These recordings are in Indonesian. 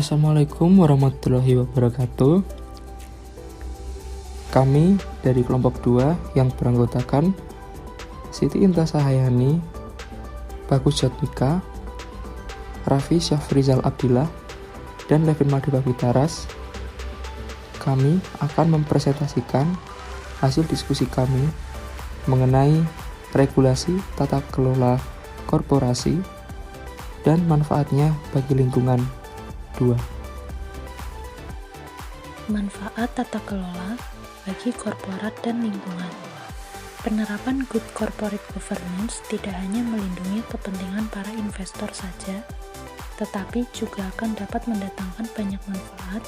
Assalamualaikum warahmatullahi wabarakatuh. Kami dari kelompok 2 yang beranggotakan Siti Intas Sahayani, Bagus Jatmika, Raffi Syafrizal Abdillah, dan Levin Madura Witaras. Kami akan mempresentasikan hasil diskusi kami mengenai regulasi tata kelola korporasi dan manfaatnya bagi lingkungan. 2. Manfaat tata kelola bagi korporat dan lingkungan. Penerapan good corporate governance tidak hanya melindungi kepentingan para investor saja, tetapi juga akan dapat mendatangkan banyak manfaat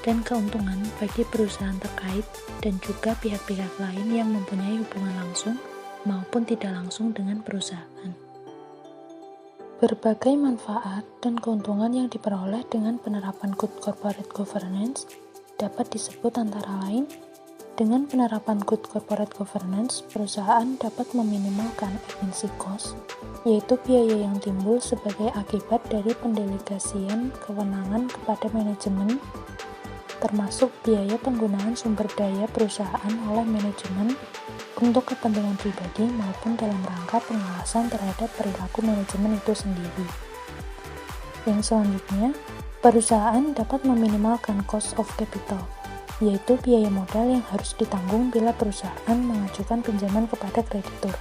dan keuntungan bagi perusahaan terkait dan juga pihak-pihak lain yang mempunyai hubungan langsung maupun tidak langsung dengan perusahaan. Berbagai manfaat dan keuntungan yang diperoleh dengan penerapan good corporate governance dapat disebut antara lain, dengan penerapan good corporate governance, perusahaan dapat meminimalkan agency cost, yaitu biaya yang timbul sebagai akibat dari pendelegasian kewenangan kepada manajemen, termasuk biaya penggunaan sumber daya perusahaan oleh manajemen untuk kepentingan pribadi maupun dalam rangka pengawasan terhadap perilaku manajemen itu sendiri. Yang selanjutnya, perusahaan dapat meminimalkan cost of capital, yaitu biaya modal yang harus ditanggung bila perusahaan mengajukan pinjaman kepada kreditur.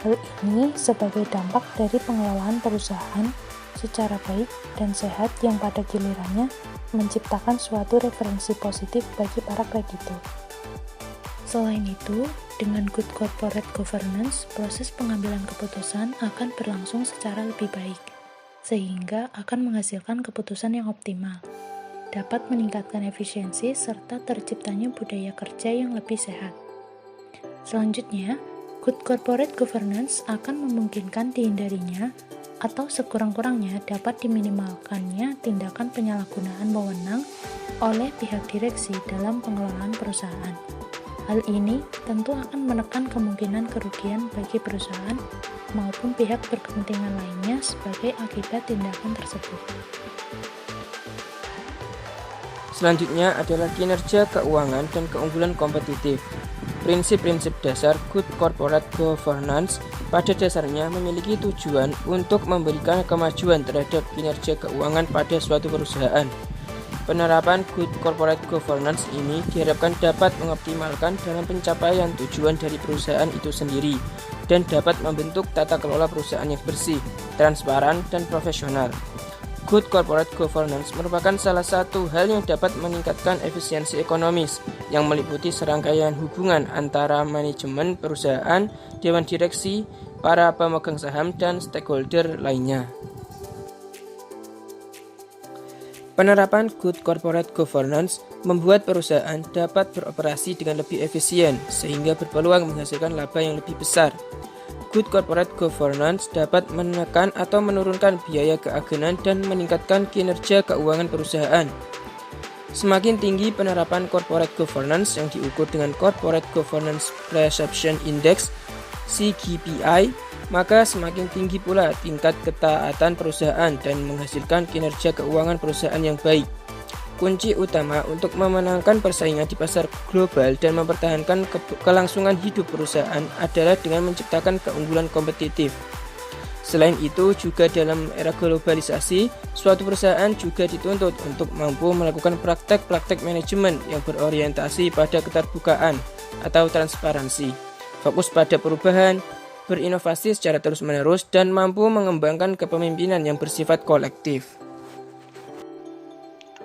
Hal ini sebagai dampak dari pengelolaan perusahaan secara baik dan sehat yang pada gilirannya menciptakan suatu referensi positif bagi para kreditur. Selain itu, dengan good corporate governance, proses pengambilan keputusan akan berlangsung secara lebih baik, sehingga akan menghasilkan keputusan yang optimal, dapat meningkatkan efisiensi serta terciptanya budaya kerja yang lebih sehat. Selanjutnya, good corporate governance akan memungkinkan dihindarinya atau sekurang-kurangnya dapat diminimalkannya tindakan penyalahgunaan wewenang oleh pihak direksi dalam pengelolaan perusahaan. Hal ini tentu akan menekan kemungkinan kerugian bagi perusahaan maupun pihak berkepentingan lainnya sebagai akibat tindakan tersebut. Selanjutnya adalah kinerja keuangan dan keunggulan kompetitif. Prinsip-prinsip dasar good corporate governance pada dasarnya memiliki tujuan untuk memberikan kemajuan terhadap kinerja keuangan pada suatu perusahaan. Penerapan good corporate governance ini diharapkan dapat mengoptimalkan dalam pencapaian tujuan dari perusahaan itu sendiri dan dapat membentuk tata kelola perusahaan yang bersih, transparan, dan profesional. Good corporate governance merupakan salah satu hal yang dapat meningkatkan efisiensi ekonomis yang meliputi serangkaian hubungan antara manajemen perusahaan, dewan direksi, para pemegang saham, dan stakeholder lainnya. Penerapan good corporate governance membuat perusahaan dapat beroperasi dengan lebih efisien sehingga berpeluang menghasilkan laba yang lebih besar. Good corporate governance dapat menekan atau menurunkan biaya keagenan dan meningkatkan kinerja keuangan perusahaan. Semakin tinggi penerapan corporate governance yang diukur dengan Corporate Governance Perception Index (CGPI), maka semakin tinggi pula tingkat ketaatan perusahaan dan menghasilkan kinerja keuangan perusahaan yang baik. Kunci utama untuk memenangkan persaingan di pasar global dan mempertahankan kelangsungan hidup perusahaan adalah dengan menciptakan keunggulan kompetitif. Selain itu, juga dalam era globalisasi, suatu perusahaan juga dituntut untuk mampu melakukan praktek-praktek manajemen yang berorientasi pada keterbukaan atau transparansi, fokus pada perubahan, berinovasi secara terus-menerus, dan mampu mengembangkan kepemimpinan yang bersifat kolektif.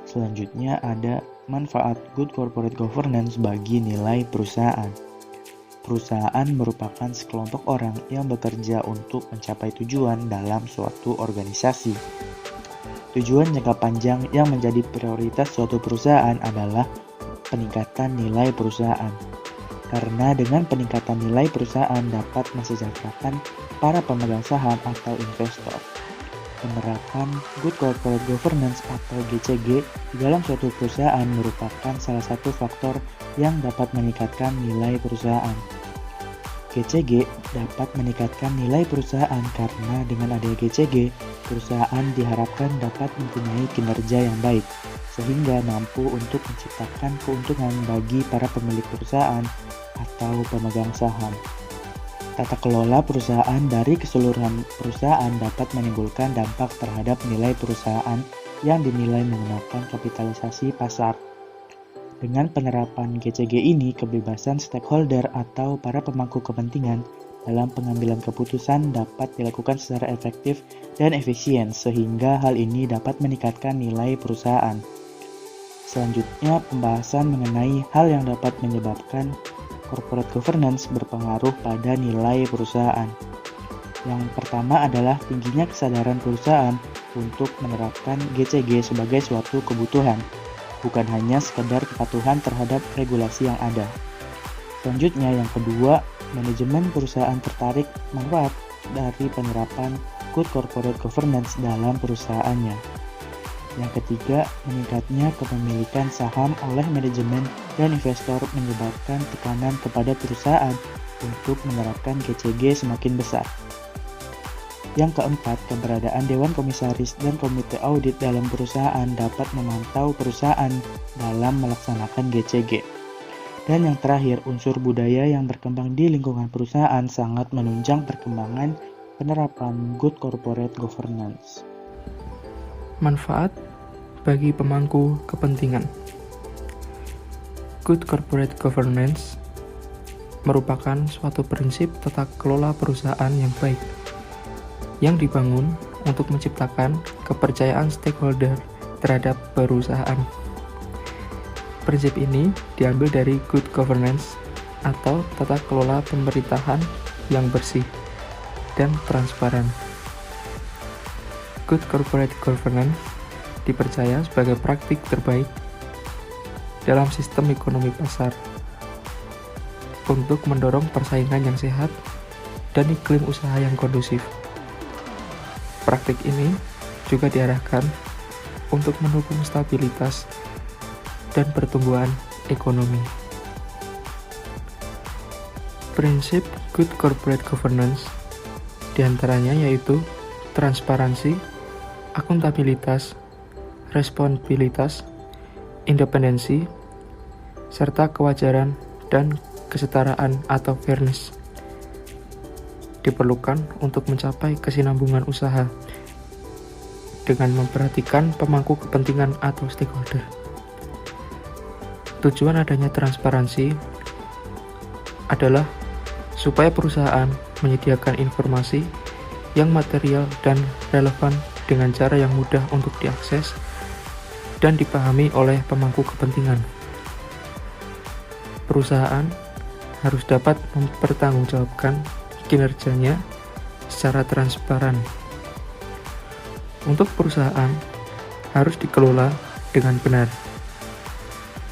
Selanjutnya ada manfaat good corporate governance bagi nilai perusahaan. Perusahaan merupakan sekelompok orang yang bekerja untuk mencapai tujuan dalam suatu organisasi. Tujuan jangka panjang yang menjadi prioritas suatu perusahaan adalah peningkatan nilai perusahaan. Karena dengan peningkatan nilai perusahaan dapat mensejahterakan para pemegang saham atau investor. Penerapan good corporate governance atau GCG di dalam suatu perusahaan merupakan salah satu faktor yang dapat meningkatkan nilai perusahaan. GCG dapat meningkatkan nilai perusahaan karena dengan adanya GCG, perusahaan diharapkan dapat mempunyai kinerja yang baik, sehingga mampu untuk menciptakan keuntungan bagi para pemilik perusahaan atau pemegang saham. Tata kelola perusahaan dari keseluruhan perusahaan dapat menimbulkan dampak terhadap nilai perusahaan yang dinilai menggunakan kapitalisasi pasar. Dengan penerapan GCG ini, kebebasan stakeholder atau para pemangku kepentingan dalam pengambilan keputusan dapat dilakukan secara efektif dan efisien, sehingga hal ini dapat meningkatkan nilai perusahaan. Selanjutnya, pembahasan mengenai hal yang dapat menyebabkan corporate governance berpengaruh pada nilai perusahaan. Yang pertama adalah tingginya kesadaran perusahaan untuk menerapkan GCG sebagai suatu kebutuhan, bukan hanya sekedar kepatuhan terhadap regulasi yang ada. Selanjutnya, yang kedua, manajemen perusahaan tertarik manfaat dari penerapan good corporate governance dalam perusahaannya. Yang ketiga, meningkatnya kepemilikan saham oleh manajemen dan investor menyebabkan tekanan kepada perusahaan untuk menerapkan GCG semakin besar. Yang keempat, keberadaan Dewan Komisaris dan Komite Audit dalam perusahaan dapat memantau perusahaan dalam melaksanakan GCG. Dan yang terakhir, unsur budaya yang berkembang di lingkungan perusahaan sangat menunjang perkembangan penerapan good corporate governance. Manfaat bagi pemangku kepentingan. Good corporate governance merupakan suatu prinsip tata kelola perusahaan yang baik, yang dibangun untuk menciptakan kepercayaan stakeholder terhadap perusahaan. Prinsip ini diambil dari good governance atau tata kelola pemerintahan yang bersih dan transparan. Good corporate governance dipercaya sebagai praktik terbaik dalam sistem ekonomi pasar untuk mendorong persaingan yang sehat dan iklim usaha yang kondusif. Praktik ini juga diarahkan untuk mendukung stabilitas dan pertumbuhan ekonomi. Prinsip good corporate governance diantaranya yaitu transparansi, akuntabilitas, responsibilitas, independensi, serta kewajaran dan kesetaraan atau fairness. Diperlukan untuk mencapai kesinambungan usaha dengan memperhatikan pemangku kepentingan atau stakeholder. Tujuan adanya transparansi adalah supaya perusahaan menyediakan informasi yang material dan relevan dengan cara yang mudah untuk diakses dan dipahami oleh pemangku kepentingan. Perusahaan harus dapat mempertanggungjawabkan kinerjanya secara transparan. Untuk perusahaan harus dikelola dengan benar,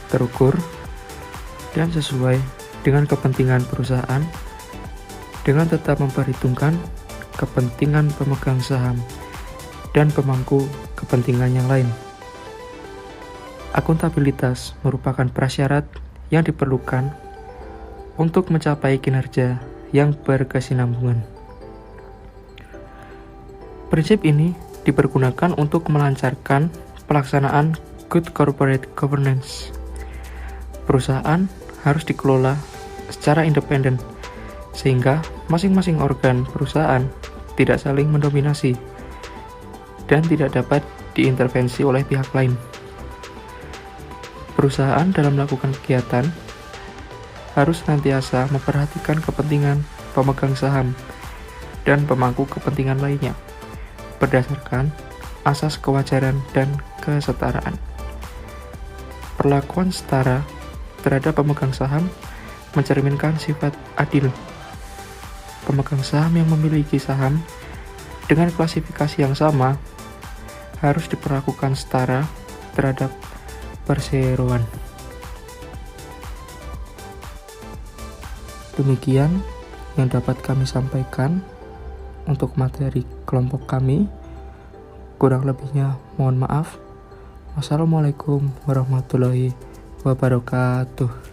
terukur, dan sesuai dengan kepentingan perusahaan dengan tetap memperhitungkan kepentingan pemegang saham dan pemangku kepentingan yang lain. Akuntabilitas merupakan prasyarat yang diperlukan untuk mencapai kinerja yang berkesinambungan. Prinsip ini dipergunakan untuk melancarkan pelaksanaan good corporate governance. Perusahaan harus dikelola secara independen, sehingga masing-masing organ perusahaan tidak saling mendominasi dan tidak dapat diintervensi oleh pihak lain. Perusahaan dalam melakukan kegiatan harus senantiasa memperhatikan kepentingan pemegang saham dan pemangku kepentingan lainnya berdasarkan asas kewajaran dan kesetaraan. Perlakuan setara terhadap pemegang saham mencerminkan sifat adil. Pemegang saham yang memiliki saham dengan klasifikasi yang sama harus diperlakukan setara terhadap perseroan. Demikian yang dapat kami sampaikan untuk materi kelompok kami. Kurang lebihnya mohon maaf. Wassalamualaikum warahmatullahi wabarakatuh.